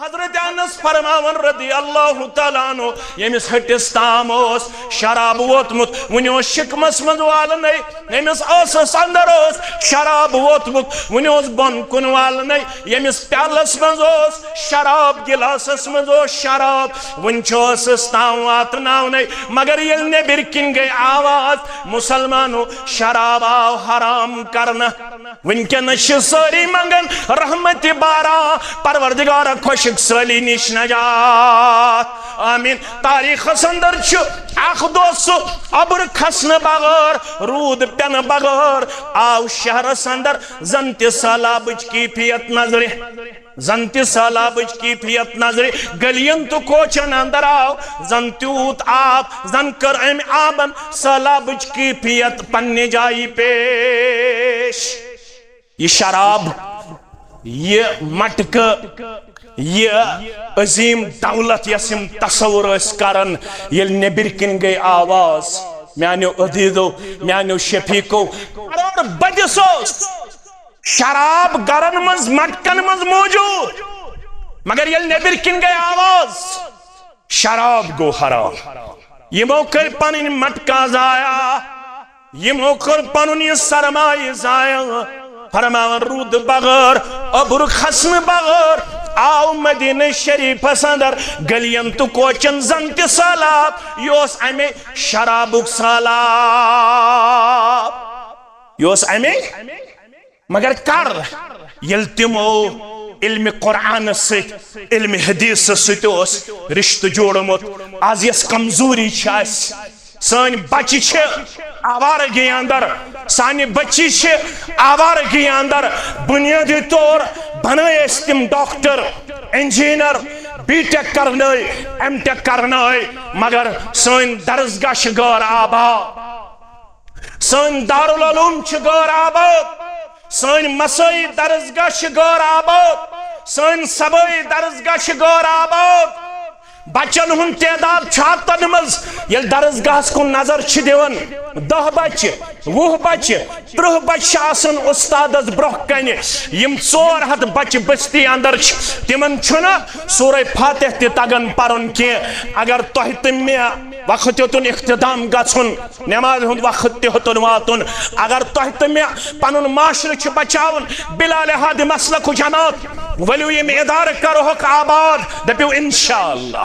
حضرت انس فرماون رضی اللہ تعالیٰ عنہ یمس ہٹس تام شراب ووتمت ون شکمس من والن یمس آسس اندر شراب ووتمت ون بن کن والن یمس پیالس من شراب گلاسس من شراب ون تام واتن مگر یل نبر کن گئی آواز مسلمانو شراب آو حرام کرنا ونکس ساری منگن رحمت بارا پروردگار خوشک سالی نش نجات آمین تاریخ اندر اخ دوس ابر کھسن بغیر رود پین بغیر آو شہر اندر زنت سالابچ کیفیت نظر زنت سالابچ کیفیت نظر گلین تو کوچن اندر آو زن تیوت آب زن کر ام آبن سالابچ کیفیت پنی جائی پیش یہ شراب یہ مٹک یہ عظیم دولت یسم تصور اس کرن یل نبر کن گئی آواز میانو عدیدو میانو شفیقو اور بدسوس شراب گرن مز مٹکن مز موجود مگر یل نبر کن گئی آواز شراب گو حرام یہ موقع پنن مٹکا ضائع یہ موقع پنن یہ سرمائی ضائع فرماون رود بغیر ابر خسن بغیر آو مدینہ شریف اندر گلین تو کوچن زنت سالاب یوس امی شرابک سالاب یوس امی مگر کر یل تمو علم قرآن ست علم حدیث ست رشتہ جوڑمت آز یس کمزوری چھاس سان بچی چھ آوارگی اندر سانی بچی چھ آوارگی اندر بنیادی طور بنائے استم ڈاکٹر انجینئر بی ٹیک کرنے ایم ٹیک کرنے مگر سان درسگاہ شگار آباد سان دارالعلوم شگار آباد سان مسائی درسگاہ شگار آباد سان سبائی درسگاہ شگار آباد بچن ہن تعداد چھاتن مز یل درسگاہ کو نظر چھ دیون 10 بچ 20 بچ 30 بچ آسن استاد برہ کن یم 400 بچ بستی اندر تمن چھنا سورہ فاتح تہ تگن پرن کی اگر تہ تم وقت یوتن اختتام گژھن نماز ہند وقت تہ ہوتن واتن اگر تہ تم پنن معاشرہ چھ بچاون بلا لحاظ مسلک جماعت ولو یم ادارہ کرہوک آباد دپیو انشاءاللہ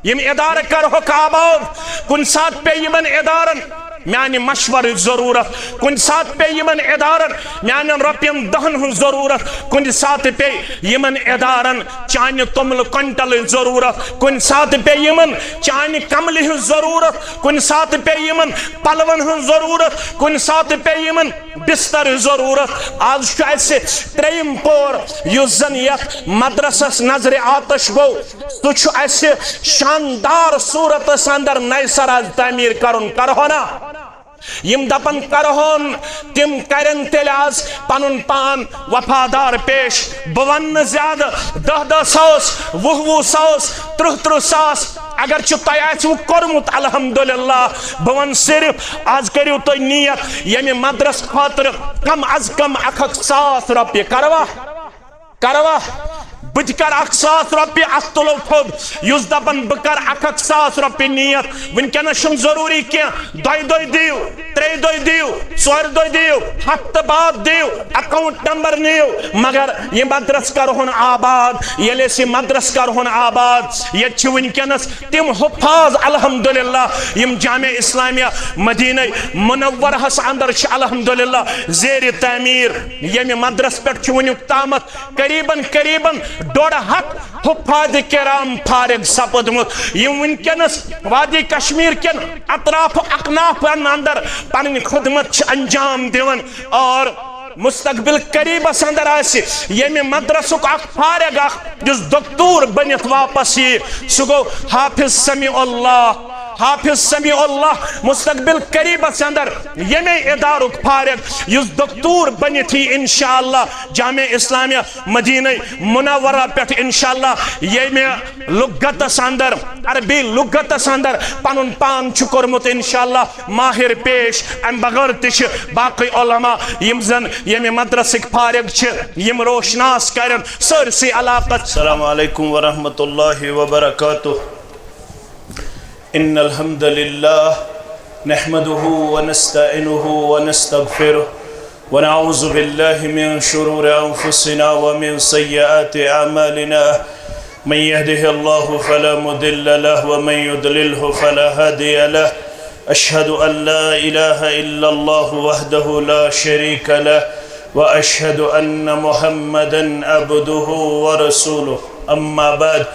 یم ادارہ کرہوک آباد کن سات پہ یمن ادارن میانی مشور ضرورت کن سات پہ یمن ادارن میانی رپیم دہن ہن ضرورت کن سات پہ یمن ادارن چانی تمل کنٹل ضرورت کن سات پہ یمن چانی کمل ہن ضرورت کن سات پہ یمن پلون ہن ضرورت کن سات پہ یمن بستر ضرورت آج شایسے تریم پور یس زن یت مدرسس نظر آتش گو تو چھو ایسے شاندار صورت اندر نئی سراج تعمیر کرن کرہونا یم دپن کرہون تم کرن تیلاز پنن پان وفادار پیش بون زیادہ 10 ساس 20 ساس 30 ساس اگر تہ آسو کورمت الحمدللہ بون صرف آج کریو تہ نیت یمی مدرس خاطر کم از کم 1,000 رۄپیہِ کروا بت کر 1,000 رۄپیہِ ات تلو تھوٚد یس دپن بہ کر 1,000 رۄپیہِ نیت ونکیٚنس چھُنہٕ ضروٗری کینٛہہ 2 دۄہ دِیو 3 دۄہ دِیو 4 دۄہ دِیو ہفتہٕ بعد دِیو اکاؤنٹ نمبر نیو مگر یہ مدرس کرہون آباد ییٚلہِ أسۍ یہِ مدرس کرہون آباد ییٚتہِ چھِ ونکیٚنس تم حفاظ الحمدللہ یم جامع اسلامیہ مدینہ منورہس اندر چھ الحمدللہ زیر تعمیر ییٚمہِ مدرس پٮ۪ٹھ چھُ ونیُک تامتھ قریباً 150 حفاظ کرام فارغ سپدمت یم ونکیٚنس وادی کشمیر کن اطراف اکناف اندر پنن خدمت انجام دیون اور مستقبل قریب اندر آسی یمی مدرسک اخ فارغ اخ جس دکتور بنیت واپس یہ سو گو حافظ سمیع اللہ حافظ سمیع اللہ مستقبل قریب اندر یمی ادارک فارغ یس دکتور بنیتھی انشاءاللہ جامع اسلامیہ مدینہ منورہ پیٹھ انشاءاللہ یمی لغت اندر عربی لغت اندر پنن پان چکرمت انشاءاللہ ماہر پیش ام بغیر تش باقی علماء یم زن یمی مدرسک فارغ چھ یم روشناس کرن سرسی علاقت. السلام علیکم ورحمۃ اللہ وبرکاتہ. ان الحمد للہ نحمده ونستعینه ونستغفره ونعوذ بالله من شرور انفسنا ومن سیئات اعمالنا من يهده الله فلا مضل له ومن يضلله فلا هادي له. اشهد ان لا اله الا الله وحده لا شريك له واشهد ان محمدا عبده ورسوله. اما بعد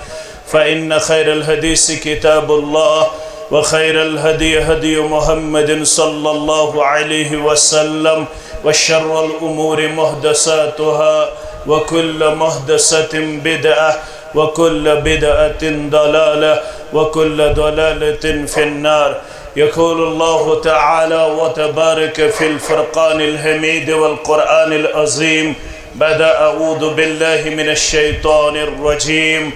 فإن خير الحديث كتاب الله وخير الهدي هدي محمد صلى الله عليه وسلم وشر الأمور محدثاتها وكل محدثة بدعة وكل بدعة ضلالة وكل ضلالة في النار. يقول الله تعالى وتبارك في الفرقان الحميد والقرآن العظيم بعد أعوذ بالله من الشيطان الرجيم.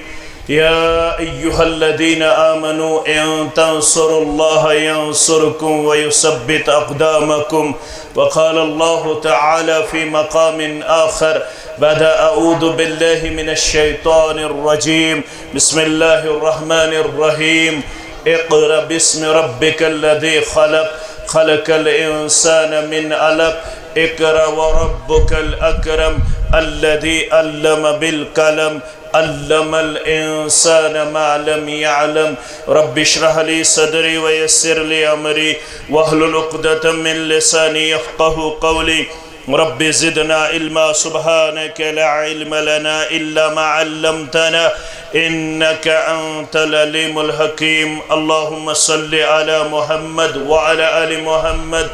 يا أيها الذين آمنوا إن تنصروا الله ينصركم ويثبت أقدامكم. وقال الله تعالى في مقام آخر بعد أعوذ بالله من الشيطان الرجيم بسم الله الرحمن الرحيم. اقرأ باسم ربك الذي خلق خلق الإنسان من علق اقرأ وربك الأكرم الذي علم بالقلم علم الإنسان ما لم يعلم. رب اشرح لي صدري ويسر لي أمري واحلل عقدة من لساني يفقه قولي. رب زدنا علما سبحانك لا علم لنا إلا ما علمتنا إنك أنت العليم الحكيم. اللهم صل على محمد وعلى آل محمد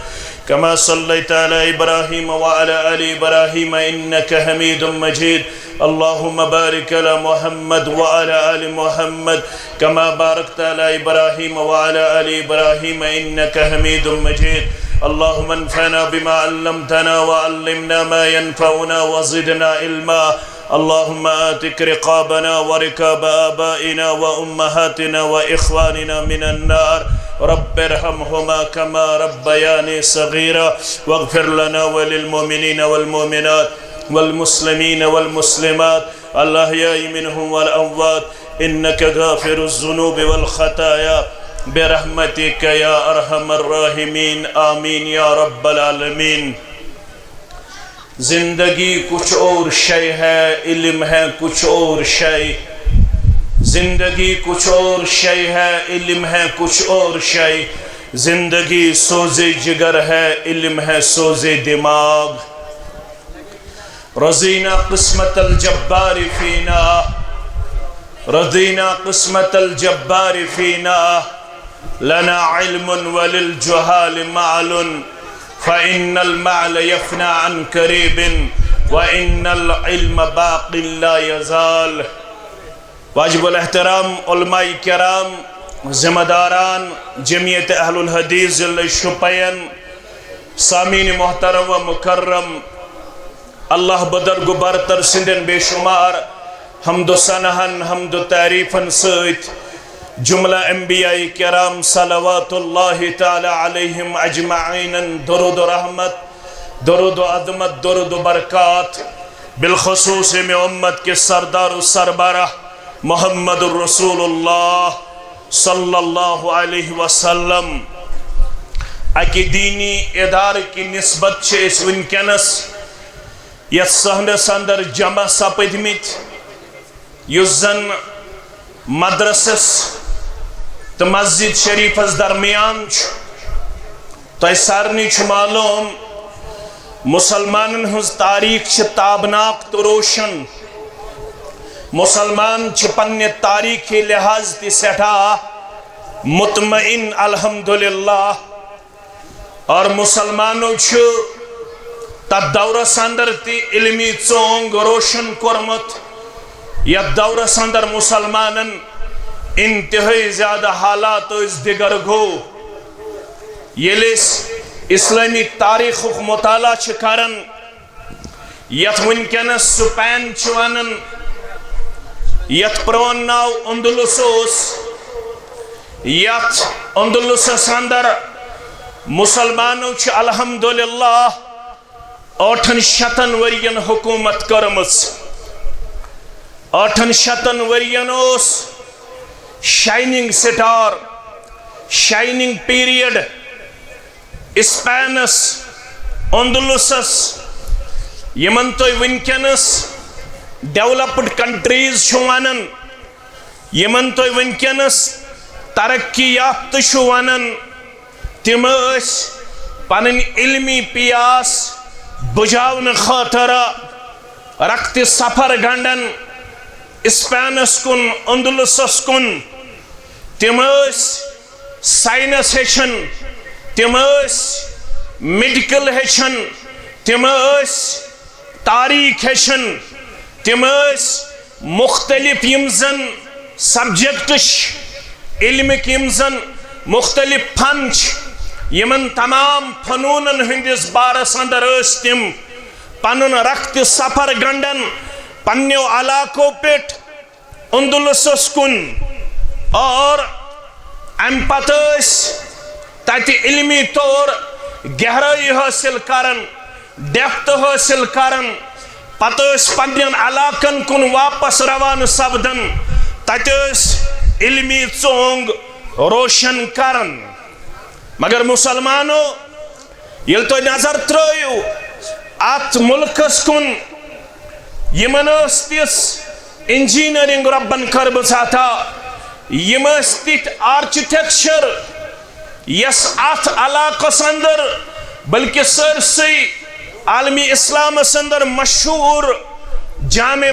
كما صليت على إبراهيم وعلى آل إبراهيم إنك حميد مجيد. اللهم بارك على محمد وعلى آل محمد كما باركت على إبراهيم وعلى آل إبراهيم إنك حميد مجيد. اللهم انفعنا بما علمتنا وعلمنا ما ينفعنا وزدنا علما. اللهم آتك رقابنا ورقاب آبائنا وأمهاتنا وإخواننا من النار. رب ارحمهما كما ربياني صغيرا واغفر لنا وللمؤمنين والمؤمنات والمسلمين والمسلمات الأحياء منهم والأموات إنك غافر الذنوب والخطايا برحمتك يا أرحم الراحمين. آمین یا رب العالمین. زندگی کچھ اور شے ہے علم ہے کچھ اور شے. زندگی کچھ اور شے ہے علم ہے کچھ اور شے. زندگی سوز جگر ہے علم ہے سوز دماغ. رضینا قسمت الجبار فینا رضینا قسمت الجبار فینا لنا علم وللجهال معل فإن المعل يفنى عن قريب وإن العلم باق لا يزال. واجب الاحترام علماء کرام ذمہ داران جمعیت اہل الحدیث ضلع شپین سامعین محترم و مکرم اللہ بدرگ برتر سندن بے شمار حمد و ثناء حمد و تعریفن سۭتۍ جملہ انبیاء کرام صلوات اللہ تعالی علیہم اجمعین درود و رحمت درود و عظمت درود و برکات بالخصوص میں امت کے سردار و سربراہ محمد الرسول اللہ صلی اللہ علیہ وسلم. اکی دینی ادار کی نسبت چھے اس ونکنس یت صحنس اندر جمع سپدمت یس زن مدرسس تو مسجد شریفس درمیان تو سارنی معلوم مسلمان ہز تاریخ تابناک تو روشن. مسلمان پنہ تاریخی لحاظ تی سٹھا مطمئن الحمدللہ. اور مسلمانوں تب دورس اندر تی علمی ژونگ روشن کورمت. یت دورس اندر مسلمانن انتہائی زیادہ حالات اس دیگر گو یلیس اسلامی تاریخ مطالعہ کرن یت ونکینس سپین ونن یت پرون ناو اندلس یت اندلسس اندر مسلمانوں الحمدللہ 800 ورین حکومت کرمس 800 ورین شائننگ سٹار شائننگ پیریڈ اسپینس اندلسس یمن تو ونکینس ڈیولپڈ کنٹریز ونن یمن تو ونکینس ترقی یافتہ ونن تم پن علمی پیاس بجاون خاطر رخت سفر گنڈن اسپینس کن اندلسس کن تم سائنس ہیچن تم میڈیکل ہیچن تم تاریخ ہیچن تم مختلف یمزن سبجیکٹش علمک یمزن مختلف فنچ یمن تمام فنونن ہندس بارس اندر تم پنن رخت سفر گنڈن پنیو علاقوں پیٹ اندلسس کن اور ام پتہ تت علمی طور گہرائی حاصل کرن ڈیپتھ حاصل کرن پتہ پنن علاقن کن واپس روانہ سپدن تت علمی ژونگ روشن کرن مگر مسلمانو یل تو نظر ترٲیِو ات ملکس کن یمن تس انجینئرنگ ربن کرمز عطا یم تت آرکیٹیکچر یس ات علاقس اندر بلکہ سرسی عالمی اسلام اندر مشہور جامع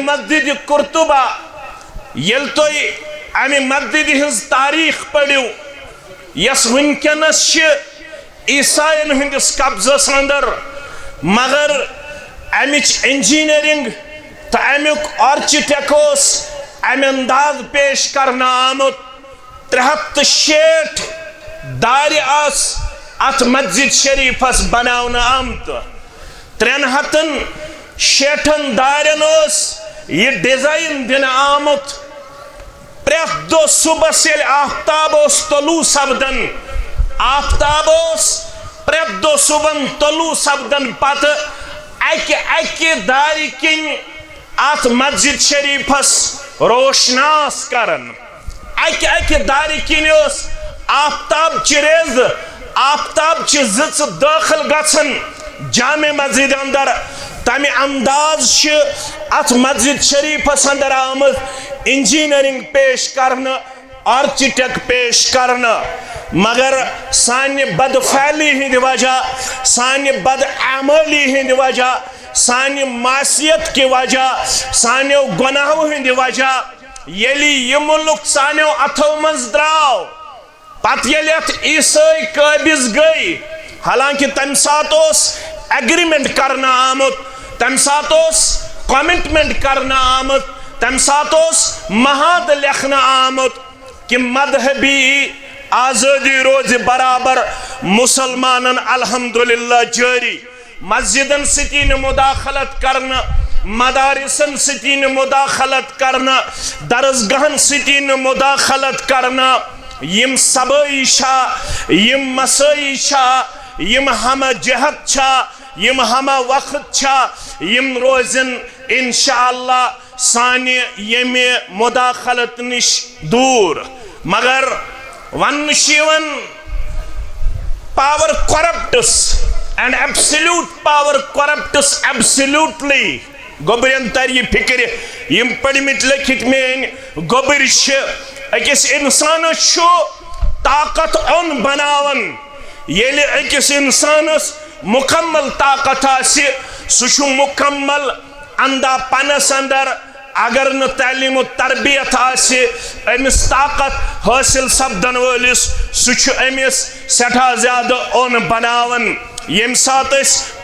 مسجد قرطبہ یل تو امی مسجد ہز تاریخ پڑھو یس ونکینس عیسائین ہندس قبضس اندر مگر امچ انجینئرنگ تو امیک آرکیٹیکٹ ام انداز پیش کرنا آمت 360 دار ات مسجد شریفس بناونا آمت 360 دارن یہ ڈیزائن دن آمت پریت دو صبح سے آفتاب طلوع سپدن آفتاب پریت دو صبح طلوع سپدن پتہ اکہ داری کن ات مسجد شریفس روشناس کرن اکہ داری کن آفتاب چریز آفتاب زچ داخل گژھن جامع مسجد اندر تمہ انداز ات مسجد شریفس اندر آمد انجینئرنگ پیش کرنا آرکیٹیکٹ پیش کرنا مگر سانہ بد فعلی ہند وجہ سانہ بد عملی ہند وجہ سانہ معصیت کی وجہ سانو گناہو ہند وجہ یلی یہ ملک سانو اتھو مز دراو پت یلی ات عیسائی قابض گئی حالانکہ تم سات ایگریمنٹ کرنا آمد تم سات کمٹمنٹ کرنا آمد تم سات محاد لکھنا آمد کہ مذہبی آزادی روز برابر مسلمانن الحمدللہ جاری مسجدن ستین مداخلت کرنا مدارسن ستین مداخلت کرنا درسگاہن ستین مداخلت کرنا یم سبائی شاہ یم مسائی شاہ یم ہمہ جہت چھا یم ہمہ وقت چھا یم روزن انشاءاللہ سانی یم مداخلت نش دور مگر one shaven power corrupts and absolute power corrupts absolutely گوبرین تر یہ فکر یم پڑھمت لکھت میں گوبر اکس انسان شو طاقت اون بناون یلی اکس انسانس مکمل طاقت آسی سو مکمل اندہ پنس اندر اگر نہ تعلیم و تربیت آسی امس طاقت حاصل سپدن ولس سو امس سٹھا زیادہ اون بناون یم سات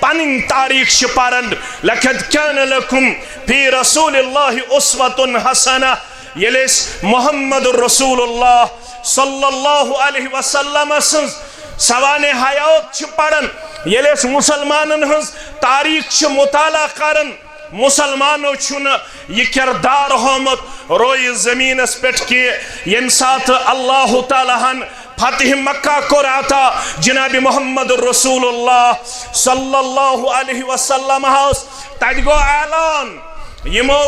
پنن تاریخ پرن لقد کان لکم فی رسول اللہ اسوۃ حسنہ یلیس محمد رسول اللہ صلی اللہ علیہ وسلم سن سوانح حیات چھ پڑھن یلیس مسلمانن ہنز تاریخ چھ مطالعہ کرن مسلمانوں چھن یہ کردار ہومت روئی زمین اس پیٹ کی یم ساتھ اللہ تعالیٰ ہن فتح مکہ کو راتا جناب محمد رسول اللہ صلی اللہ علیہ وسلم ہاؤس تجگو اعلان یمو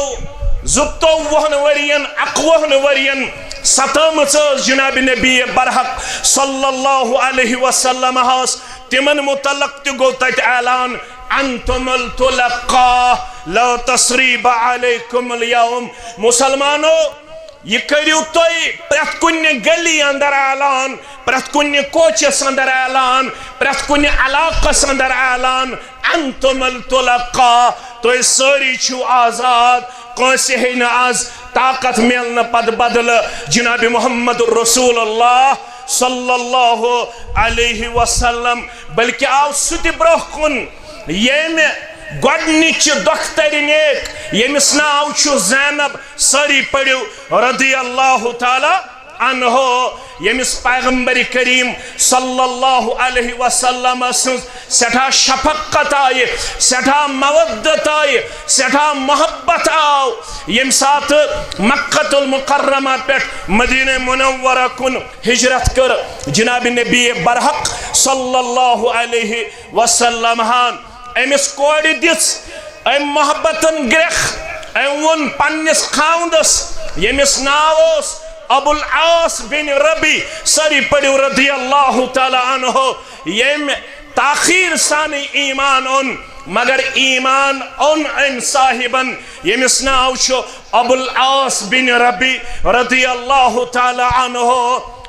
زبتو وہن ورین اقوہن ورین ستامت جناب نبی برحق صلی اللہ علیہ وسلم ہاؤس تمن متعلق تگو تیت اعلان انتم التلقا لا تصریب علیکم اليوم مسلمانو یہ کریو توی پرت کنی گلی اندر اعلان پرت کنی کوچس اندر اعلان پرت کنی علاقس اندر اعلان انتم التلقا توی ساری چھو آزاد کونسی ہے ناز طاقت ملنا پد بدل جناب محمد رسول اللہ صلی اللہ علیہ وسلم بلکہ آو ستی بروح کن یہ میں گوڑنچ دخترین ایک یہ مسناو چھو زینب ساری پڑیو رضی اللہ تعالی عنہ یہ مس پیغمبر کریم صلی اللہ علیہ وسلم سٹھا شفقت آئی سٹھا مودت آئی سٹھا محبت آو یم ساتھ مکہ المکرمہ پیٹ مدینہ منورہ کن ہجرت کر جناب نبی برحق صلی اللہ علیہ وسلم ہان امس کوڑی دس ام محبتن گرخ ام ون پنس خاندس یمس ناوس ابو العاص بن ربی سری پڑیو رضی اللہ تعالی عنہ یم تاخیر سانی ایمان ان مگر ایمان ان صاحبن یمس ناو چھو ابو العاص بن ربی رضی اللہ تعالی عنہ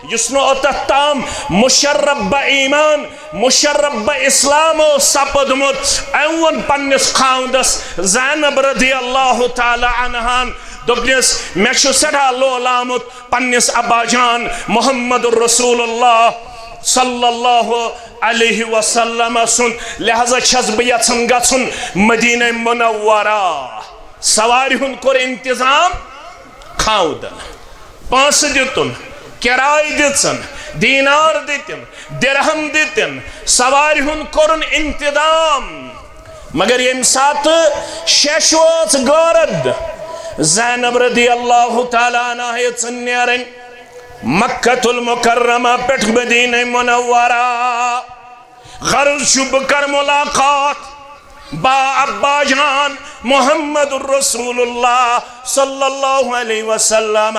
یسنو اتتام مشرب با ایمان مشرب با اسلام و سپدمت ایون پنس خاندس زینب رضی اللہ تعالی عنہان دبنس میشو سڑا لولامت پنس ابا جان محمد رسول اللہ صلی اللہ علیہ وسلم سن لہذا چھز بیتن گتن مدینہ منورہ سواری ہن کر انتظام خاندن پانس دیتن کرائی دیتن دینار دیتن درہم دیتن سواری ہن کرن انتظام مگر یم ساتھ شیشوات گارد زینب رضی اللہ تعالیٰ عنہ نیرن مکہ المکرمہ پیٹھ مدینہ منورہ غرض شب کر ملاقات با ابا جان محمد الرسول اللہ صلی اللہ علیہ وسلم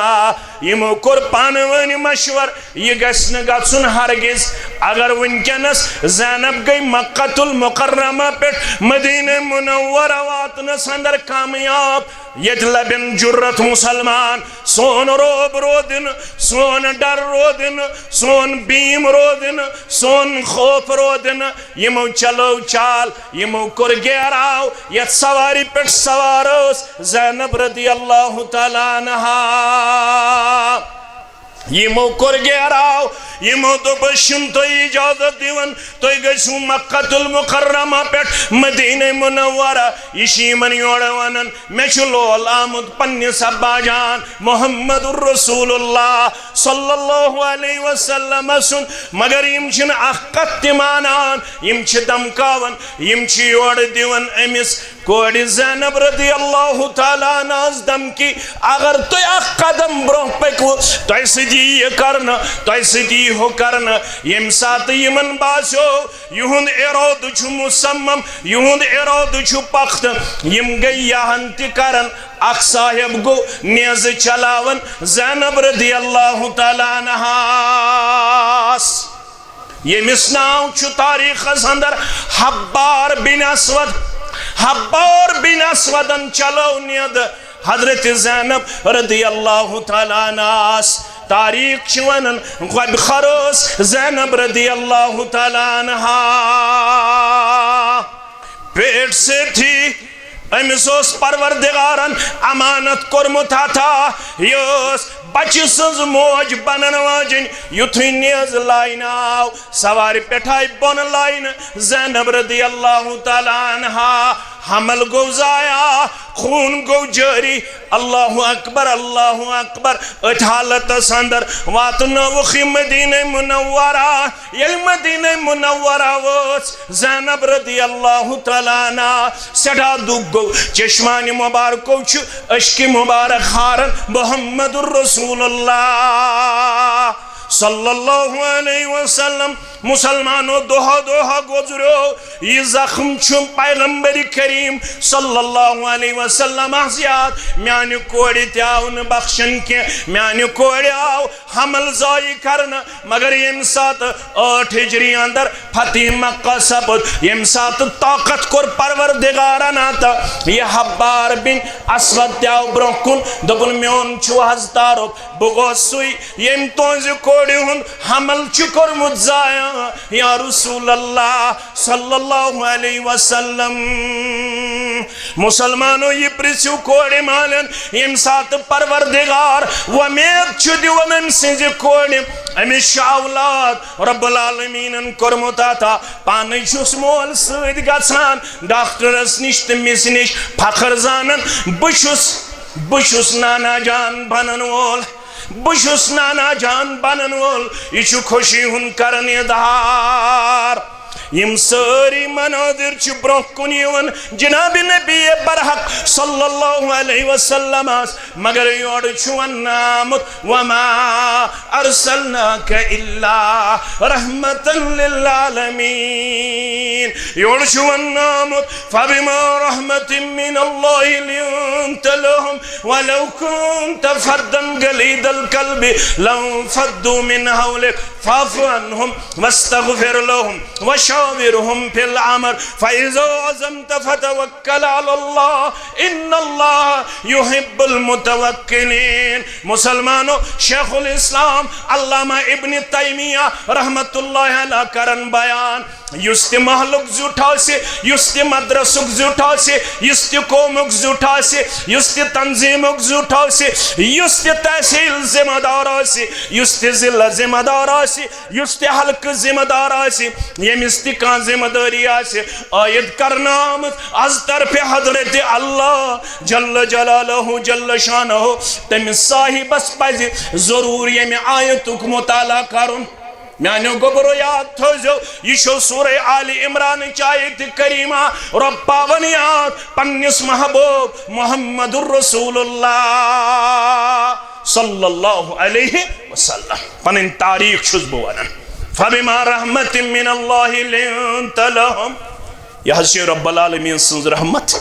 یمو قربان ونی مشور یہ گسن گسن ہرگز اگر ونکنس زینب گئی مکہ المکرمہ پیٹھ مدینہ منورہ واتنس اندر کامیاب یت لبن جرت مسلمان سون روب رودن سون ڈر رودن سون بیم رودن سون خوف رودن یمو چلو چال یمو کر گیراو یت سواری پیٹ سواروس زینب رضی اللہ تعالیٰ عنہ یمو کر گیراو یمو تو بشن تو اجازت دیون تو گسو مکہ المکرمہ پیٹ مدینہ منورہ یشی من یوڑوانن میچلو علامت پنی سبا جان محمد الرسول اللہ صلی اللہ علیہ وسلم سن مگر یمچن اخت تمانان یمچ دمکاون یمچ یوڑ دیون امس کوڑی زینب رضی اللہ تعالیٰ ناز دم کی اگر تو اخ قدم برو پکو تو ایسی جی یہ کرنا تو ایسی جی ہو کرنا یم ساتھ یمن باسو یہند ارود چھو مسمم یہند ارود چھو پخت یم گئی یہن تی کرن اخ صاحب گو نیز چلاون زینب رضی اللہ تعالیٰ عنہاس یہ مسناو چھو تاریخ اندر حبار بن اسودن چلو نید حضرت زینب رضی اللہ تعالیٰ عنہاس تاریخ چونن غب خروس زینب رضی اللہ تعالیٰ عنہ پیٹ سے تھی امسوس پروردگارن امانت کرمتا تھا یوس بچی سنز موج بنن واجن یتھوی نیز لائن آو سواری پیٹھائی بون لائن زینب رضی اللہ تعالیٰ عنہ حمل گو ضائع خون گو جاری اللہ اکبر ات حالت اندر واتنوخی مدینہ منورہ یل مدینہ منورہ ووس زینب رضی اللہ تعالیٰ عنہ سٹھا دکھ گو چشمان مبارکو چھ اشک مبارک خارن محمد الرسول اللہ صلی اللہ علیہ وسلم مسلمانو دوہا گزرو یہ زخم چھم پیغمبر کریم صلی اللہ علیہ وسلم احزیاد میانی کوڑی تیاؤن بخشن کے میانی کوڑی آو حمل زائی کرنا مگر یم سات 8 ہجری اندر فتح مکہ سپد یم سات طاقت کر پروردگارنا تا یہ حبار بن اسود تیاو برکن دبن میون چھو ہزتارو بگو سوئی یم تونز کوڑی ہن حمل چکر مدزایا یا رسول اللہ صلی اللہ علیہ وسلم مسلمانو یہ پرسیو کوڑی مالن یم سات پروردگار ومید چھ دیون ام سنز کوڑی امی شاولاد رب العالمین کرمتا تھا پانی چھس مول سید گسان ڈاکٹرس نش تمس نش فخر زانن بشس نانا جان بنن وول بشس نانا جان بنن وول یہ خوشی ہن کرن دار یم ساری مناظر چھ برکن یون جناب نبی برحق صلی اللہ علیہ وسلم مگر یوڑ چھوان نامت وما ارسلناک الا رحمتا للعالمین یوڑ چھوان نامت فبما رحمت من اللہ لینت لهم ولو كنت فردا غليظ القلب لانفضوا من حولك فاعف عنهم واستغفر لهم وشاورهم في الامر فاذا عزمت فتوكل على الله ان الله يحب المتوكلين مسلمانو شیخ الاسلام علامہ ابن تیمیہ رحمت اللہ علیہ کرن بیان یست محلق زوٹھا سے یست مدرسک زوٹھا سے یست قومک زوٹھا سے یست تنظیمک زوٹھا سے یست تحصیل ذمہ دارا سے یست ضلع ذمہ دارا سے یست حلق ذمہ دارا سے یہ مستقان ذمہ داری سے آیت کرنا از طرف حضرت اللہ جل جلالہ جل شانہ تم صاحب اس پاس ضرور یہ میں آیتک مطالعہ کروں میانو گبرو یاد تھو جو یہ شو سورہ آل عمران چایت کریمہ رب پاونیات پنیس محبوب محمد الرسول اللہ صلی اللہ علیہ وسلم پنن تاریخ شزبوانا فبما رحمت من اللہ لنت لهم یہ حضی رب العالمین سنز رحمت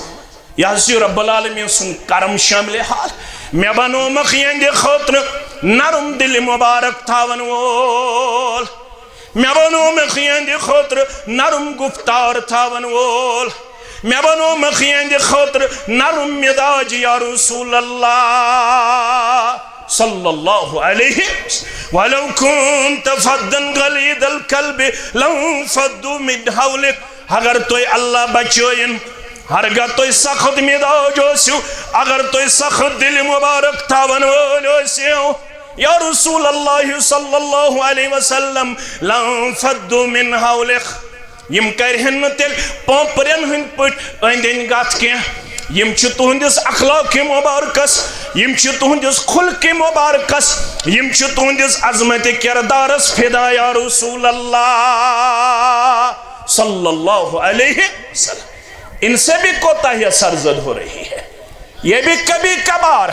یہ حضی رب العالمین سن کرم شامل حال میں بنو مخین دی خطر نرم دل مبارک تھاون وول میں بنو مخین دی خطر نرم گفتار تھاون وول میں بنو مخین دی خطر نرم مزاج یا رسول اللہ صلی اللہ علیہ وسلم ولو كنت فظا غليظ القلب لانفضوا من حولك اگر توی اللہ بچوین ہرگاہ توی سخت مزاج ہوسیو اگر توی سخت دل مبارک تھاون ہوسیو یا رسول اللہ صلی اللہ علیہ وسلم لانفضوا من حولك یم کرہن تیل پوپرین ہن پٹ اندین گات کے یم چھ تہندس اخلاق مبارکس یم چھ تہندس خلق مبارکس یم چھ تہندس عظمت کردارس فدا یا رسول اللہ صلی اللہ علیہ وسلم ان سے بھی کوتاہی سرزد ہو رہی ہے یہ بھی کبھی کبھار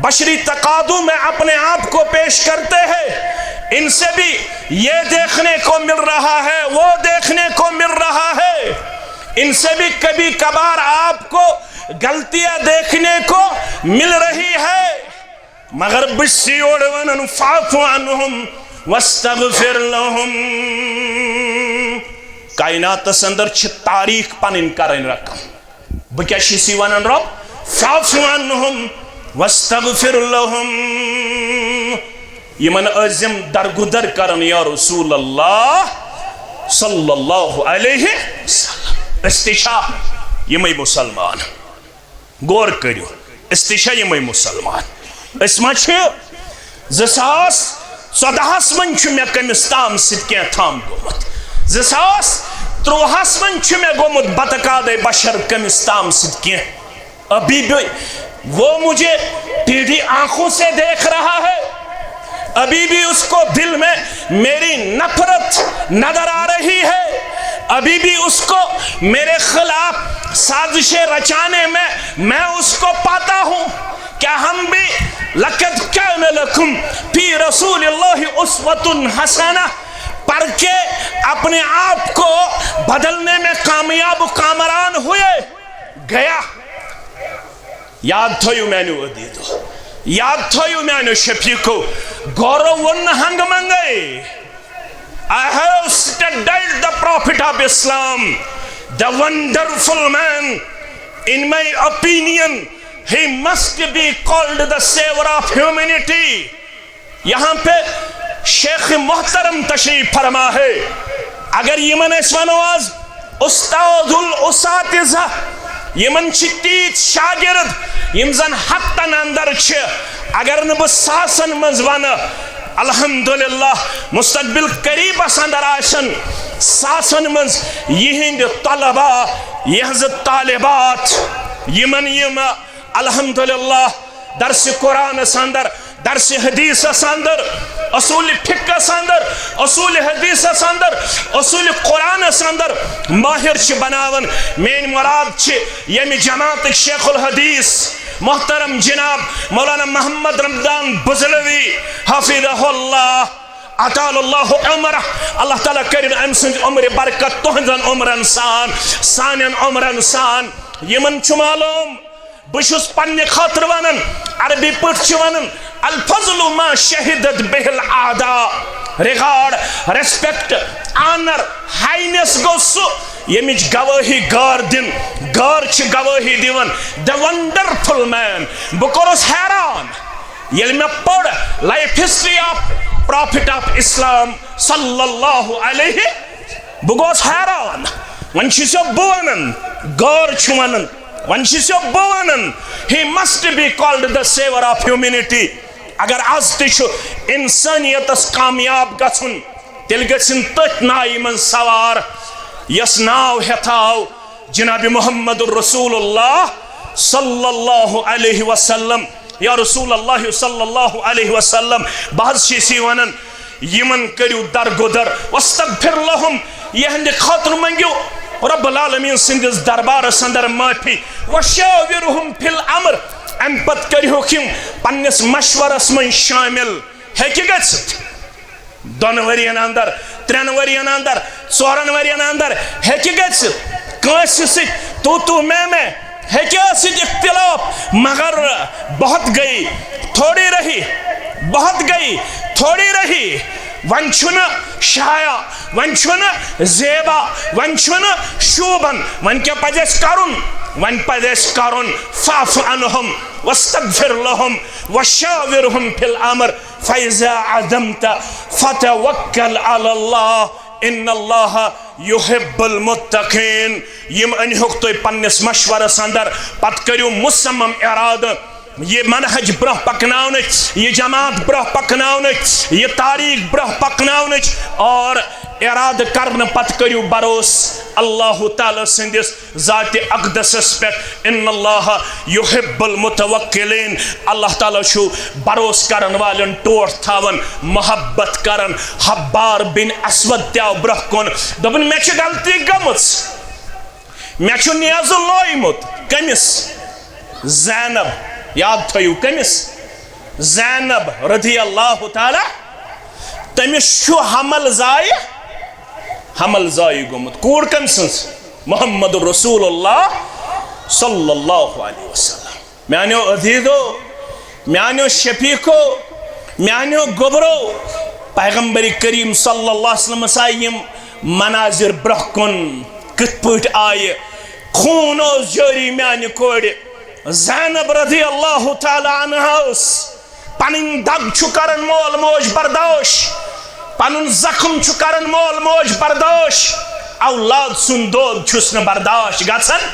بشری تقاضوں میں اپنے آپ کو پیش کرتے ہیں ان سے بھی یہ دیکھنے کو مل رہا ہے وہ دیکھنے کو مل رہا ہے ان سے بھی کبھی کبھار آپ کو غلطیاں دیکھنے کو مل رہی ہے مگر بسی اوڑونن فاعف عنہم واستغفر لهم کائنات سندر چھ تاریخ پنن کرن رقم بکیا شیسی ونن رب فاعف عنہم واستغفر لهم یمن عظم درگدر کرن یا رسول اللہ صلی اللہ علیہ وسلم استشاء یمی مسلمان غور کریو استشاء یمی مسلمان اسما چھے 2014 من چھو میں کمستان ست کیا تھام گومت 2014 تروہس من چھ میں گومت بتقاد بشر کمس تام سد کی ابھی بھی وہ مجھے ٹیڑھی آنکھوں سے دیکھ رہا ہے، ابھی بھی اس کو دل میں میری نفرت نظر آ رہی ہے، ابھی بھی اس کو میرے خلاف سازشیں رچانے میں میں اس کو پاتا ہوں۔ کیا ہم بھی لَقَدْ كَانَ لَكُمْ فِي رَسُولِ اللَّهِ أُسْوَةٌ حَسَنَةٌ پڑھ کے اپنے آپ کو بدلنے میں کامیاب و کامران ہوئے گیا۔ یاد تھویو میں نے ودیدو، یاد تھویو میں نے شفیقو گورو one ہنگ منگئے I have studied the Prophet of Islam, the wonderful man. In my opinion, he must be called the savior of humanity. یہاں پہ شیخ محترم تشریف فرما ہے، اگر یمن اسونواز استاذ الاساتذہ یمن چھ تیت شاگرد یم زن ہتن اندر چھ، اگر نہ بہ ساسن مز ون الحمدللہ مستقبل قریب اندر آسن ساسن مز یہند طلباء یہز طالبات یمن یم الحمدللہ درس قرآن اندر، درس حدیث اندر، اصول فقہ اندر، اصول حدیث اندر، اصول قرآن اندر ماہر چھ بناون۔ مین مراد چھ یمی جماعت شیخ الحدیث محترم جناب مولانا محمد رمضان بزلوی حفظہ اللہ اطال اللہ عمرہ، اللہ تعالیٰ کرن ام سند عمر برکت تہنزن عمرن سان سانن عمرن سان۔ یمن چھ معلوم بشس پنہ خاطر ونن عربی پٹ چھ ونن الفضل ما شہدت بہ الاعداء، ریگارڈ، ریسپیکٹ، آنر، ہائنس گو سو یمچ گواہی گار دن، گار چھ گواہی دیون the wonderful man۔ بکورس حیران یل میں پڑھ life history of prophet of Islam صلی اللہ علیہ، بگوس حیران ون چھ بونن گار چھ ونن ون چھ بونن he must be called the savior of humanity۔ اگر آز تچھ انسانیتس کامیاب گھن تیل گھن تت نائی من سوار یس ناو ہتھاو جناب محمد الرسول اللہ صلی اللہ علیہ وسلم۔ یا رسول اللہ صلی اللہ علیہ وسلم بعض چیسی ونن یمن کریو درگدر واستغفر لهم، یہند خاطر منگیو رب العالمین سندس دربار اندر معافی، وشاورهم فی الامر، ام پت کریو کم پنس مشورس من شامل ہے کہ گژھت دون ورین اندر، ترین ورین اندر، ژورن ورین اندر ہے کہ گژھت کانس ست تو میں ہے کہ ست اختلاف، مگر بہت گئی تھوڑی رہی، بہت گئی تھوڑی رہی، ون چھن شایا، ون چھن زیبا، ون چھن شوبن، ون کیا پجیس کرن، ون پجیس کرن فاف عنہم واستغفر لهم وشاورهم في الامر فاذا عزمت فتوکل على الله ان الله يحب المتقين۔ یم انہوک تو پنس مشورس اندر پت کریو مصمم ارادہ یہ منہج برہ پکناونچ، یہ جماعت برہ پکناونچ، یہ تاریخ برہ پکناونچ، اور ارادہ کرن پت کریو بروس اللہ تعالی سندس ذات اقدس پہ ان اللہ یحب المتوکلین۔ اللہ تعالی شو بروس کرن والن ٹوٹ تھاون محبت کرن۔ حبار بن اسود تیاو برہ کن دبن میں چھ غلطی گمس، میں چھ نیاز لویمت کمس زینب، یاد تھیو کمس زینب رضی اللہ تعالی، تمس شو حمل زائے، حمل زائی گمت کوڑ کم سنس محمد رسول اللہ صلی اللہ علیہ وسلم۔ میانیو عزیزو، میانیو شفیقو، میانیو گبرو، پیغمبر کریم صلی اللہ علیہ وسلم سائیم مناظر برہ کن کت پوٹ آئے، خون اوز جوری میانی کوڑی زینب رضی اللہ تعالی عنہ اس پنن دگ چکرن مول موج بردوش، پنن زخم چکرن مول موج بردوش، اولاد سن دود چھسن برداشت گھن۔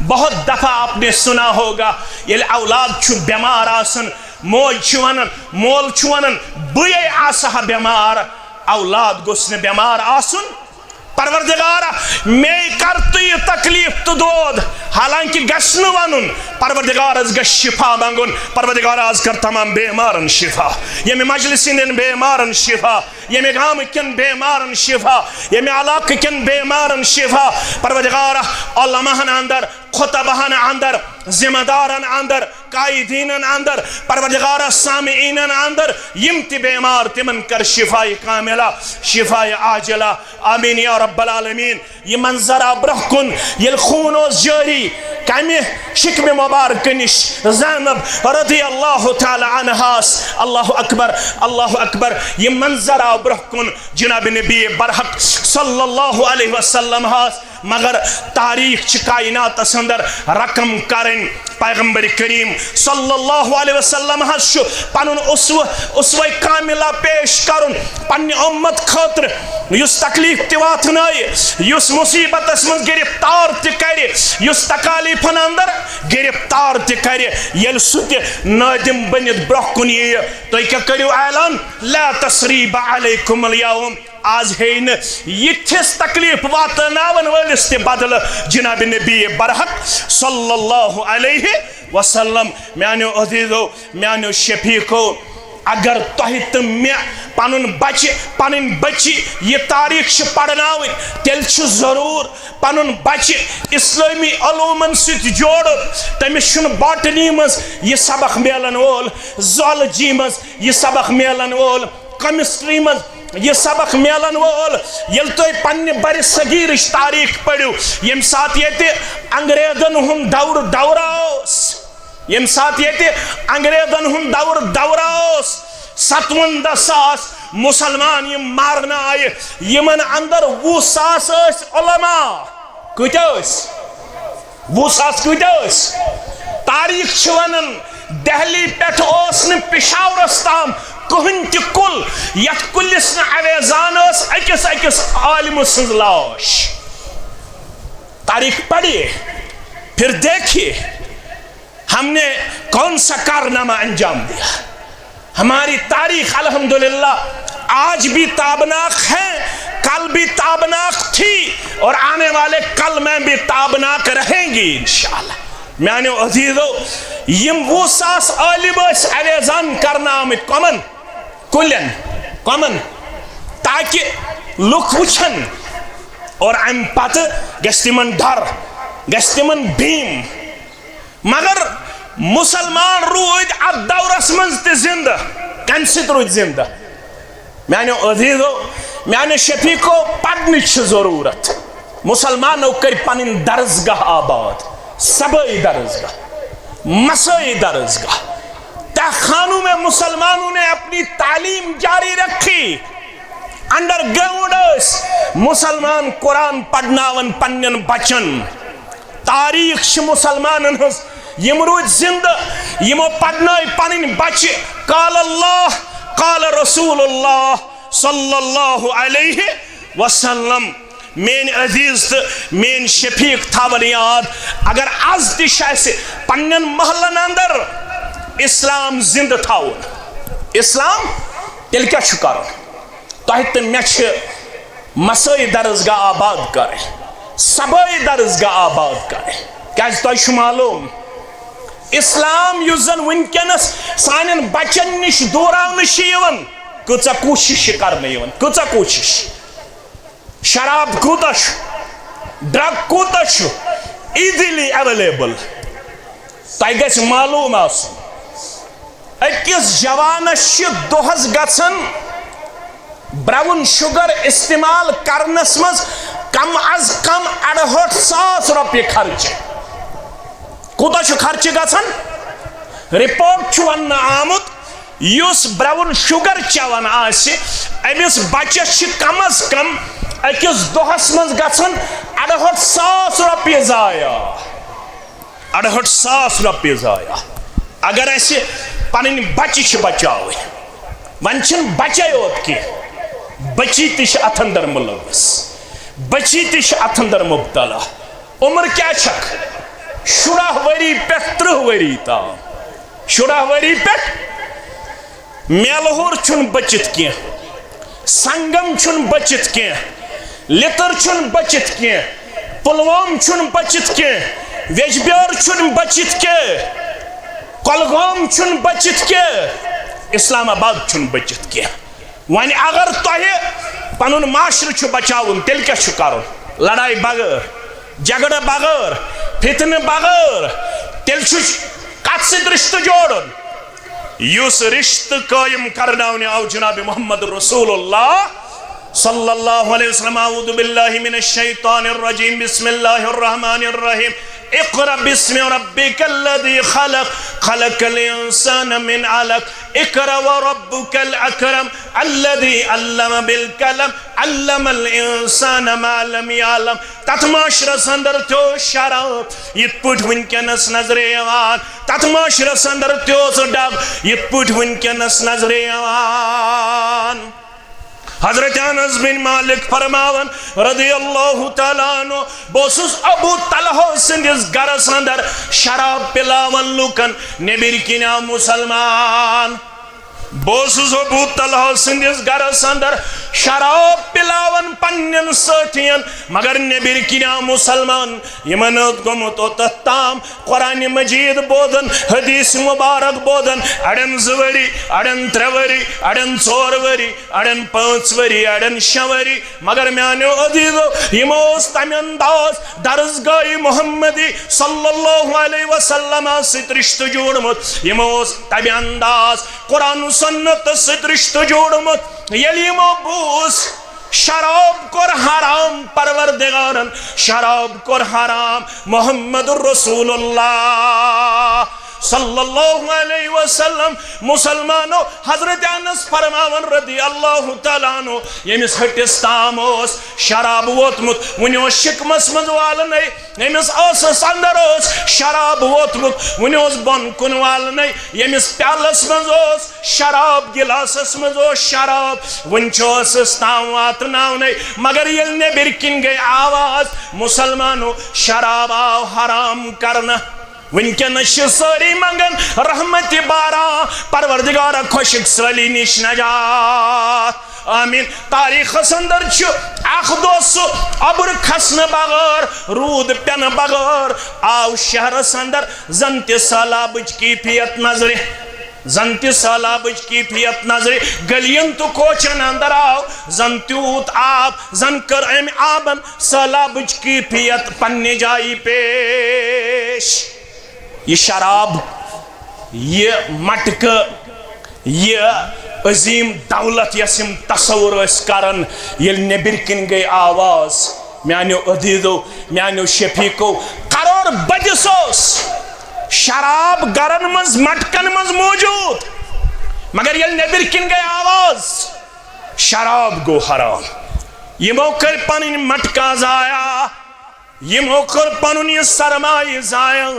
بہت دفعہ آپ نے سنا ہوگا یل اولاد چھ بیمار آسن موج چھ ونن مول چھ ونن بے آسہا بیمار، اولاد گوسن بیمار آسن پروردگارہ میں کر تو یہ تکلیف تو دود حالانکہ گشن ونن پروردگار از گش شفا منگن پروردگار از کر تمام بیمارن شفا یمی مجلسین بیمارن شفا یمی گام کن بیمارن شفا یمی علاق کن بیمارن شفا پروردگارہ علماءن اندر خطبہن اندر ذمہ دارن اندر قائدینن اندر پروردگارہ سامعینن اندر یم تی بیمار تمن کر شفای کاملہ شفای عاجلہ آمین یا رب العالمین یہ منظر برہ کن یل خون اوس جاری کمی شکم مبارک نش زینب رضی اللہ تعالی عنہاس اللہ اکبر یہ منظر برہ کن جناب نبی برحق صلی اللہ علیہ وسلم ہاس مگر تاریخ چھ کائنات اندر رقم کرن پیغمبر کریم صلی اللہ علیہ وسلم ہاس شو پنن اسوہ کاملہ پیش کرن پنی امت خاطر یس تکلیف تیوات نائی یس مصیبت اسمن گرفتار تکری یس تکالیفن اندر گرفتار تکری یل سوت نادم بنید برہ کن یہ تو کیا کریو اعلان لا تسریب علیکم اليوم آج ہے ن یتھس تکلیف واتناون ولس تے بدل جناب نبی برحق صلی اللہ علیہ وسلم میانو عزیزو میانو شفیقو اگر تہت میں پنن بچی یہ تاریخ پڑھناوی تیل چھ ضرور پنن بچی اسلامی علومن ست جوڑ تمس چھن باٹنی مز یہ سبق میلن وول زالجی مز یہ سبق میلن وول کیمسٹری مز یہ سبق میلن وول یل تو پنہ بر صغیر تاریخ پڑھو یم سات یہ انگریزن ہند دوراس یم سات یہ انگریزن ہند دوراس 57 ساس مسلمان یم مارنا آئے یمن اندر 20 ساس علماء کتا 20 ساس کتا تاریخ چھوانن دہلی پیٹھ اوسن پشاورس تام کہن تی کل یت کلس نا عویزان اس اکس عالم سنز لاش تاریخ پڑھیے پھر دیکھیے ہم نے کون سا کارنامہ انجام دیا ہماری تاریخ الحمدللہ آج بھی تابناک ہے کل بھی تابناک تھی اور آنے والے کل میں بھی تابناک رہیں گی انشاءاللہ میانے عزیزو یم 20 ساس عالم اس عویزان کرنا آمد کمن تاکہ لکھ وچھن اور ام پت گشتمن ڈر گشتمن بھیم مگر مسلمان روید اد دورس منز تی زندہ کن ست روید زندہ میانے عزیزو میانے شفیقو پڑھنی چھ ضرورت مسلمانوں کر پنن درسگاہ آباد سبائی درسگاہ مسائی درسگاہ تہخانوں میں مسلمانوں نے اپنی تعلیم جاری رکھی انڈر گراؤنڈز مسلمان قرآن پڑھناون پنن بچن تاریخ چھ مسلمانن ہز یم روز زندہ یمو پڑھنائی پنن بچ قال اللہ قال رسول اللہ صلی اللہ علیہ وسلم مین عزیز مین شفیق تھاون یاد اگر از تش اسہ پنن محلن اندر اسلام زندہ تھاون اسلام تیل کیا چھ کرن تہ تہ مے چھ مسائی درسگاہ آباد کریں سبائی درسگاہ آباد کریں کیاز تہ چھ معلوم اسلام یس زن ونکس سانن بچن نش دوراون یوان کچا کوشش کرنے یوان کچا کوشش شراب کوتا ڈرگ کوتا ایزیلی اویلیبل تہ گژھِ معلوم آسن اکس جوانس دہس گژھن براؤن شوگر استعمال کرنس مز کم از کم 68,000 روپیہ خرچ کوتا خرچ گژھن رپورٹ ون آمت یس براؤن شوگر چوان آسہِ امس بچس کم از کم اکس دہس مز گژھن 68,000 روپیہ ضایع 68,000 روپیہ ضایع اگر اس پنن بچہ بچاو ون چھن بچے یوت کی بچی تش اتھ اندر ملوث بچی تش اتھ اندر مبتلا عمر کیا چھک 16 وری پہ 30 وری تام 16 وری پہ میلہور چھن بچت کی سنگم چھن بچت کی لتر چھن بچت کی پلوام چھن بچت کی ویجبیار چھن بچت کی کلگام چھن بچت کی اسلام آباد چھن بچت کی وانی اگر تہ پنن معاشر چھ بچاون تیل کیا چھ کرن لڑائی بغیر جگڑ بغیر فتن بغیر تیل چھ کت ست رشتہ جوڑن یس رشتہ قائم کرناونے آو جناب محمد رسول اللہ صلی اللہ علیہ وسلم اعوذ باللہ من الشیطان الرجیم بسم اللہ الرحمن الرحیم اقرأ باسم ربك الذي خلق خلق الإنسان من علق اقرأ وربك الأكرم الذي علم بالقلم علم الإنسان ما لم يعلم تتماشر سندر تو شراب يتپوٹ ونکنس نظر ایوان تتماشر سندر تو سڈاب يتپوٹ ونکنس نظر ایوان حضرت انس بن مالک فرماون رضی اللہ تعالیٰ عنہ بوسس ابو طلحہ سندس گرس اندر شراب پلاون لوکن نبیر کنا مسلمان بوسس ابو طلحہ سندس گرس اندر شراب پلاون پنن ساتھین مگر نبیر کنا مسلمان یمن گمت تام قرآن مجید بودن حدیث مبارک بودن اڑن زوری اڑن تروری اڑن ژوروری اڑن پانچوری اڑن شوری مگر میانو عزیزو یموس تم انداز درسگاہ محمدی صلی اللہ علیہ وسلم ست رشتہ جوڑمت یموس تم انداز قرآن سنت ست رشتہ جوڑمت یل یمو بوس شراب کور حرام پروردگارن شراب کور حرام محمد رسول اللہ صلی اللہ علیہ وسلم مسلمانو حضرت انس فرماون رضی اللہ تعالیٰ عنہ یمس ہٹس تام اس شراب ووتمت ونیو شکمس مز والنے یمس آسس اندر اس شراب ووتمت ونیو بن کن والنے یمس پیالس مز اس شراب گلاسس مز اس شراب ونچو اس تام واتناونے مگر یل نبر کن گئی آواز مسلمانو شراب آو حرام کرنا ونکن ساری منگن رحمت بارا پروردگار خوشک سلی نش نجات آمین تاریخ اندر اخ دوس ابر کھسن بغیر رود پین بغیر آو شہر اندر زنت سالابچ کیفیت نظر زنت سالابچ کیفیت نظر گلین تو کوچن اندر آو زن تیوت آب زن کر ام آبن سالابچ کیفیت پنی جائی پیش یہ شراب یہ مٹک یہ عظیم دولت یسم تصور اس کرن یل نبر کن گئی آواز میانو عدیدو میانو شفیقو قرار بدسوس شراب گرن مز مٹکن مز موجود مگر یل نبر کن گئی آواز شراب گو حرام یہ موقع پنن مٹکا ضائع یہ موقع پنن یہ سرمائی ضائع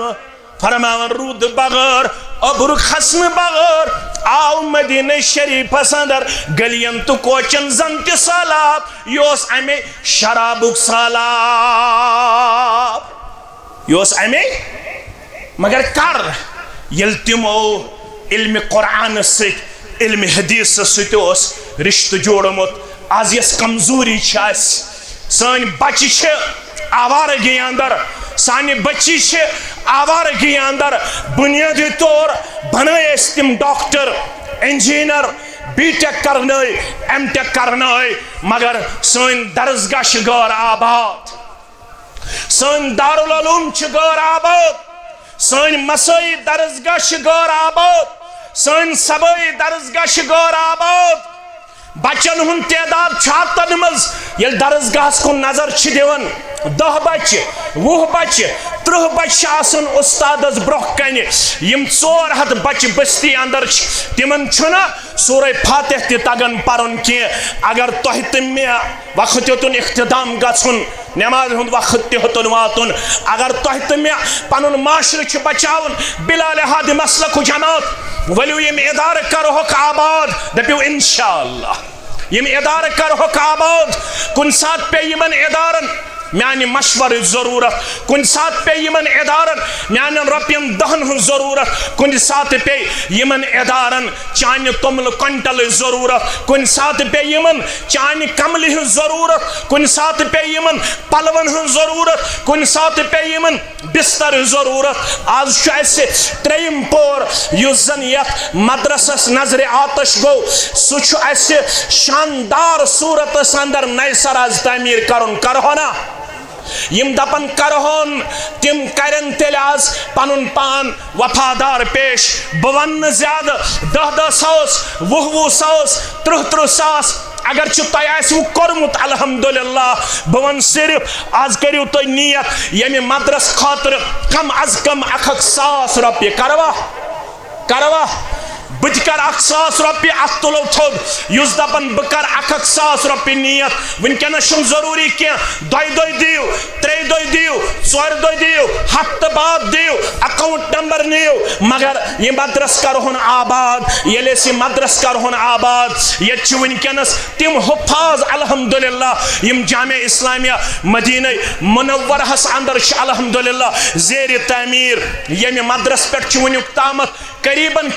فرماون رود بغیر ابر خسن بغیر آو مدینہ شریف اندر گلین تو کوچن زنت سالاب یوس امی شرابک سالاب یوس امی مگر کر یل تمو علم قرآن ست علم حدیث ست اس رشتہ جوڑمت آز یس کمزوری چھاس سان بچی چھ آوارگی اندر سانی بچی چھ آوارگی اندر بنیادی طور بنائے تم ڈاکٹر انجینئر بی ٹیک کرنے ایم ٹیک کرنے مگر سن درسگاہ شگار آباد سن دارالعلوم شگار آباد سن مسائی درسگاہ شگار آباد سن سبائی درسگاہ شگار آباد بچن ہن تعداد چھاتن مز یل درسگاہ کن نظر چھ دیون 10 بچ 20 بچ 30 بچ آسن استادس برہ کن یم 400 بچ بستی اندر تمن چھنا سورہ فاتح تی تگن پرن کی اگر تہ تم وقت یوتن اختتام گژھن نماز ہند وقت تہ واتن اگر تہ تم پنن معاشرہ چھ بچاون بلا لحاظ مسلک جماعت ولو یم ادارہ کرہوک آباد دپیو انشاءاللہ یم ادارہ کرہوک آباد کن سات پہ یمن ادارن میانہ مشور ضرورت کن سات پہ یمن ادارن میان رۄپین 10 ہن ضرورت کن سات پہ یمن ادارن چانہ تومل کنٹل ضرورت کن سات پہ یمن چانہ کمل ہن ضرورت کن سات پہ یمن پلون ہن ضرورت کن سات پہ یمن بستر ضرورت آز چھ اسہ تریم پور یس زن یت مدرسس نظر آتش گو سہ چھ اسہ شاندار صورتس اندر نئے سر آز تعمیر کرن کرہو نا یم دپن کرہون تم کرن تیل آز پنن پان وفادار پیش بون زیادہ 10 ساس 20 ساس 30 ساس اگر تہ آسو کورمت الحمدللہ بون صرف آز کریو تہ نیت یمہ مدرس خاطر کم از کم 100,000 رۄپیہ کروا بت کر 100,000 رۄپیہ ات تلو تھوٚد یس دپن بہ کر 100,000 رۄپیہ نیت ونکس ضروری کی 2 دۄہ دیو 3 دۄہ دیو 4 دۄہ دیو ہفتہ بعد دیو اکاؤنٹ نمبر نیو مگر یہ مدرس کرہون آباد یل اس مدرس کرہون آباد یہ ونکس تم حفاظ الحمدللہ یم جامع اسلامیہ مدینہ منورہس اندر الحمدللہ زیر تعمیر یم مدرس پہ ونیک تامت قریباً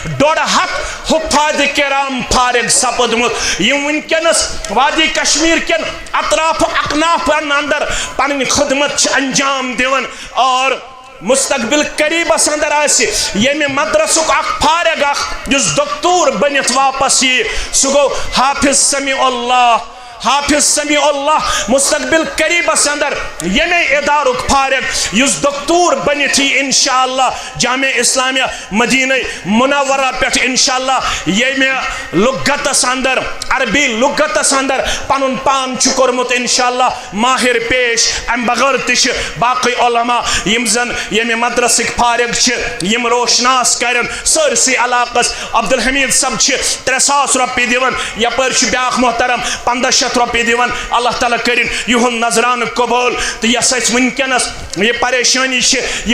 1.5 حفاظ کرام فارغ سپدمت یم ونکس وادی کشمیر کن اطراف اکناف اندر پنن خدمت انجام دیون اور مستقبل قریبس اندر یمہ مدرسک اخ فارغ اخ جس دکتور بنت واپس یہ سہ گو حافظ سمیع اللہ مستقبل قریبس اندر یمے ادارک فارغ یس دکتور بنت انشاءاللہ جامع اسلامیہ مدینہ منورہ پہ انشاءاللہ یمہ لغتس اندر عربی لغتس اندر پنن پان کورمت انشاءاللہ ماہر پیش ام بغیر تہ باقی علماء یم زن یمہ مدرسک فارغ یم روشناس کرن سرسی علاقس عبدالحمید صاحب 300,000 رۄپیہ دیون یپر بیاکھ محترم 1500 رۄپیہ دیون اللہ تعالیٰ کرن یہن نظران قبول تو یس ونکس یہ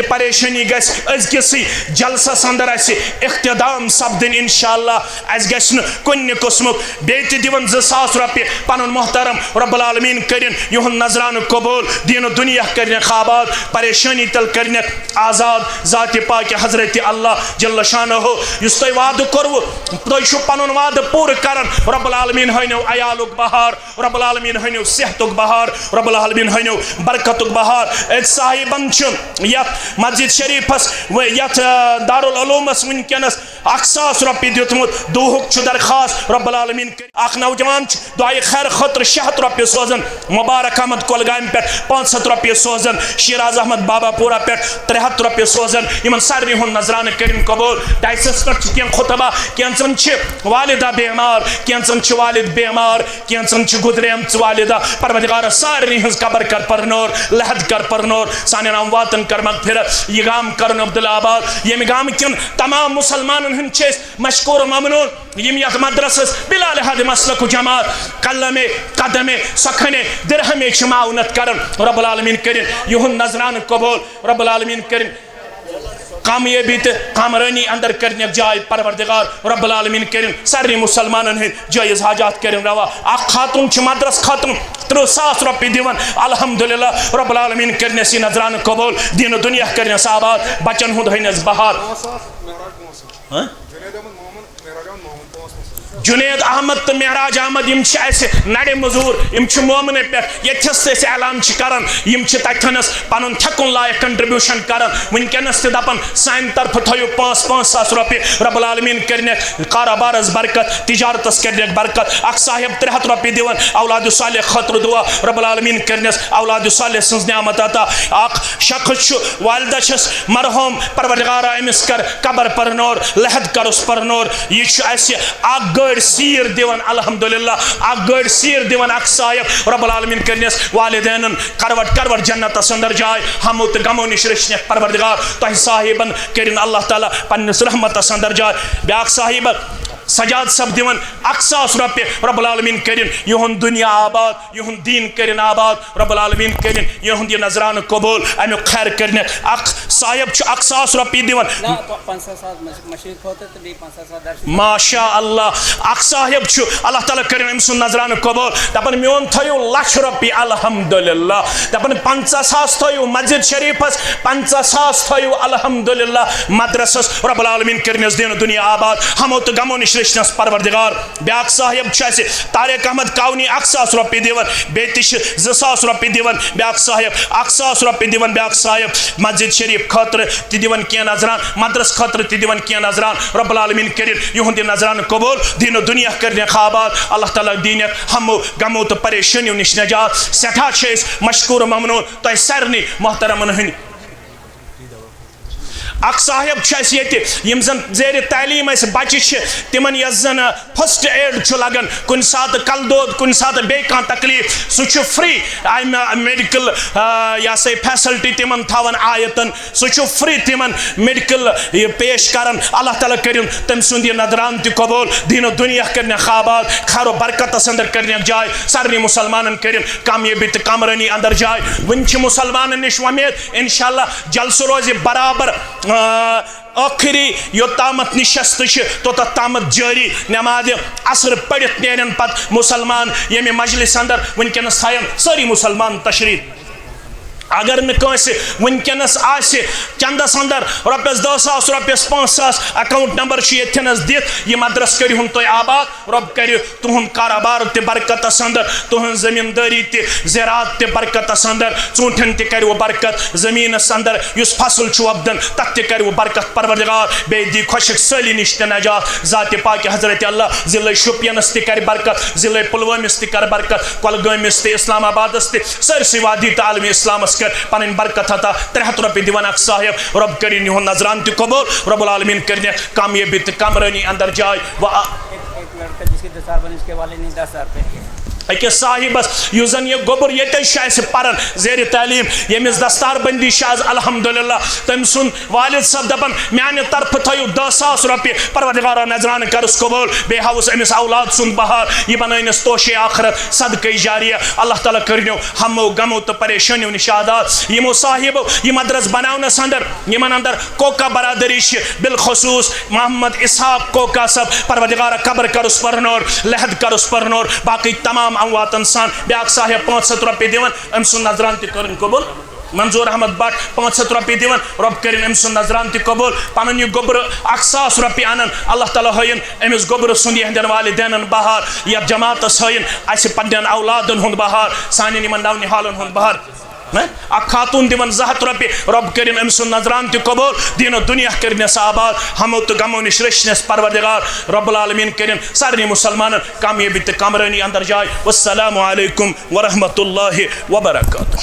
پریشانی گھس ازکسی جلسس اندر اختتام سپدن انشاءاللہ اس گھس کن قسمک بیت دیون 2,000 رۄپیہ پنن محترم رب العالمین کرن یہن نظران قبول دین دنیا کرن آباد پریشانی تل کرن آزاد ذات پاک حضرت اللہ جل شانہ اس تہ وعدہ کرو تہ پنن وعدہ پور کرن رب العالمین ہنو عیالک بہار رب العالمین ہنو صحتک بہار رب العالمین ہنو برکتک بہار ایک صاحبن یت مسجد شریفس یت دارالعلومس ونکس 1,000 رۄپیہ دیتمت دوہک درخواست رب العالمین اخ نوجوان دعائے خیر خاطر 600 رۄپیہ سوزن مبارک احمد کولگام پہ 500 رۄپیہ سوزن شیراز احمد بابا پورہ پہ 300 رۄپیہ سوزن یمن سارنی ہن نظرانہ کرن قبول ڈائسس پہ کین خطبہ کینچن والدہ بیمار کینچن والد بیمار کینچن گزریم والدہ پروردگار سارنی ہز قبر کر پرنور لحد کر پرنور سانین امواتن کر مغفرت یہ گام کرن عبدالآباد یہ گام کن تمام مسلمانن ہن چیز مشکور و ممنون یم یت مدرسس بلا لحد مسلک و جماعت قلم قدم سخن درہم معاونت کرن رب العالمین کرن یہن نظران قبول رب العالمین کرن کامیابی تو کامرانی اندر کرنے جائے پروردگار رب العالمین کرن سارے مسلمانن ہند جائز حاجات کرن روا اخ خاتون مدرس خاتون 30,000 رۄپیہ دیون الحمدللہ رب العالمین کرنے سی نظران قبول دین دنیا کرنے آباد بچن ہند ہنس بہار جنید احمد تو مہراج احمد یم نڑ مزور یم مومن پہ یتھس اعلان کران یم تتھنس پن تھکن لائق کنٹریبیوشن کران ونکس تہ دپان سان طرف تھو 5,000 رۄپیہ رب العالمین کرنے کاربارس برکت تجارتس کرنے برکت اخ صاحب 300 رۄپیہ دیون اولاد صالح خاطر دعا رب العالمین کرنس اولاد صالح سن نعمت عطا اخ شخص والدہ چھس مرحوم پروردگار امس کر قبر پرنور لحد کرس پرنور یہ اخ گاڑ سیر دیون الحمدللہ اخ گاڑ سیر دیون اخ صاحب رب العالمین کرنس والدین کروٹ جنت اندر جائے ہمو تو غمو نش رچن پروردگار تہ صاحبن کرن اللہ تعالیٰ پنس رحمت اندر جائے بیاکھ صاحب سجاد صاحب دیوان 1,000 رۄپیہِ رب العالمین کرن یہن دنیا آباد یہن دین کرن آباد رب العالمین کرن یہن یہ نظرانہ قبول امیک خیر کرن اخ صاحب 1,000 رۄپیہِ دیوان ماشاء اللہ اخ صاحب اللہ تعالیٰ کرن ام سن نظرانہ قبول دپن میون تھیو 1,00,000 رۄپیہِ الحمدللہ دپن 50,000 تھیو مسجد شریفس 50,000 تھیو الحمدللہ مدرسس رب العالمین کرنس دین دنیا آباد ہمو تو غمو نش رچنس پروردگار بیاکھ صاحب طارق احمد کاونی 1,000 رۄپیہِ دیوان بیٚیہِ تہِ 2,000 رۄپیہِ دیوان بیاکھ صاحب 1,000 رۄپیہِ دیوان بیاکھ صاحب مسجد شریف خاطر تہِ دیوان کینٛہہ نظران مدرس خاطر تہِ دیوان کینٛہہ نظران رب العالمین کرن یہند یہ نظرانہ قبول دین و دنیا کرنیک آباد اللہ تعالیٰ دینک ہمو غمو تو پریشانیو نش نجات سٹھا مشکور ممنون تہ سارنی محترمن ہند اخ صاحب یم زن زیر تعلیم بچہ تمن یس زن فرسٹ ایڈ لگان کن سات کل دود کن سات بی کان تکلیف سہ فری میڈیکل یہ سا فیسلٹی تمن تھوان آیتن سہ فری تمن میڈیکل پیش کران اللہ تعالیٰ کرن تم سند یہ نظران تہ قبول دین و دنیا کرن آباد خیر و برکت اندر کرن جائے سارے مسلمان کرن کامیابی تو کامرانی اندر جائے ون مسلمان نش ومید انشاءاللہ جلسہ روز برابر آخری یوتامت نشست توتت تامت جاری نماز عصر پڑھت نیرن پت مسلمان یمی مجلس اندر ونکنس تھائن ساری مسلمان تشریف اگر نس ونکس چندس اندر رۄپیس 10,000 رۄپیس 5,000 اکاؤنٹ نمبر یتنس دت یہ مدرس کرہن تھی آباد رب کر تہد کاروبار تہ برکتس اندر تہذ زمینداری تہ زراعت تہ برکتس اندر ژوٗنٹھن تہ کرو برکت زمینس اندر اس فصل وپدان تک تہ کرو برکت پروردگار بیٚیہِ دی خۄشک سٲلی نش تہ نجات ذات پاک حضرت اللہ ضلع شوپینس تہ کر برکت ضلع پلوٲمِس تہ کر برکت کۄلگٲمِس تہ اسلام آبادس تہ سٲرسٕے وادی تہ عالمی اسلامس پن برکت عطا 300 رۄپیہِ دِوان اکھ صاحب رب کرن یہن نظران تہ قبول رب العالمین کرن کامیابی تہ کامرانی اندر جائے ایک لڑکا جس کے 10 سال بنے اس کے والد نے 10,000 روپے اکس صاحبس یس زن یہ گوبر یتن پران زیر تعلیم یمس دستار بندی الحمدللہ تم سن والد صاحب دپان میانہ طرف تھو 10,000 رۄپیہِ پروردگارا نظران کرس قبول بے ہاوس امس اولاد سن بہار یہ بنس توشے آخرت صدقہ جاریہ اللہ تعالیٰ کرنو ہمو غمو تو پریشانیو نش آزاد یمو صاحبو یہ مدرس بناونس اندر یمن اندر کوکا برادری بالخصوص محمد اسحاق کوکا صاحب پروردگارا قبر کرس پرنور لحد کرس پرنور باقی تمام امواتن سان بیاکھ صاحب 500 رۄپیہِ دِوان ام سن نظران تہ کرن قبول منظور احمد بٹ 500 رۄپیہِ دِوان رب کرن ام سن نظران تہ قبول پنن یہ گوبر 1,000 رۄپیہِ انن اللہ تعالیٰ ہین امس گوبر سند یہندین والدینن بہار یا جماعتس ہین اس پنن اولادن ہند بہار سانن یمن نو نہالن ہند بہار اک خاتون دِوان 200 رۄپیہِ رب کرن ام سن نظران تہ قبول دین و دنیا کرنس آباد ہمو تو غمو نش رچنس پروردگار رب العالمین کرن سارے مسلمان کامیابی تہ کامرانی اندر جائے والسلام علیکم ورحمۃ اللہ وبرکاتہ.